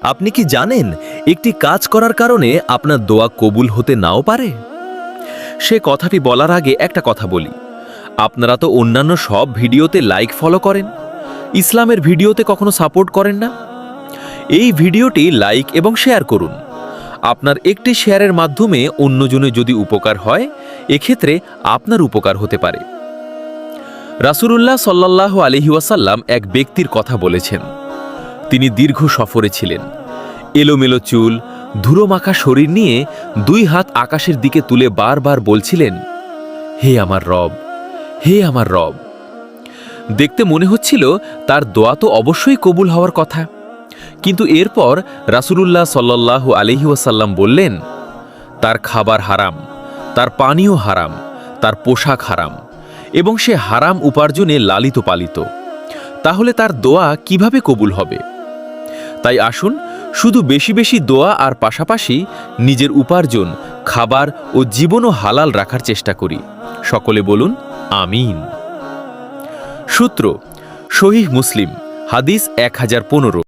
আপনি কি জানেন একটি কাজ করার কারণে আপনার দোয়া কবুল হতে নাও পারে? সে কথাটি বলার আগে একটা কথা বলি। আপনারা তো অন্যান্য সব ভিডিওতে লাইক ফলো করেন, ইসলামের ভিডিওতে কখনো সাপোর্ট করেন না। এই ভিডিওটি লাইক এবং শেয়ার করুন। আপনার একটি শেয়ারের মাধ্যমে অন্যজনের যদি উপকার হয়, এক্ষেত্রে আপনার উপকার হতে পারে। রাসূলুল্লাহ সাল্লাল্লাহু আলাইহি ওয়াসাল্লাম এক ব্যক্তির কথা বলেছেন। তিনি দীর্ঘ সফরে ছিলেন। এলোমেলো চুল, ধুলোমাখা শরীর নিয়ে 2 হাত আকাশের দিকে তুলে বারবার বলছিলেন, হে আমার রব, হে আমার রব। দেখতে মনে হচ্ছিল তার দোয়া তো অবশ্যই কবুল হওয়ার কথা। কিন্তু এরপর রাসূলুল্লাহ সাল্লাল্লাহু আলাইহি ওয়াসাল্লাম বললেন, তার খাবার হারাম, তার পানীয় হারাম, তার পোশাক হারাম এবং সে হারাম উপার্জনে লালিত পালিত। তাহলে তার দোয়া কিভাবে কবুল হবে? তাই আসুন শুধু বেশি বেশি দোয়া আর পাশাপাশি নিজের উপার্জন, খাবার ও জীবনও হালাল রাখার চেষ্টা করি। সকলে বলুন আমিন। সূত্র: সহিহ মুসলিম, হাদিস 1015।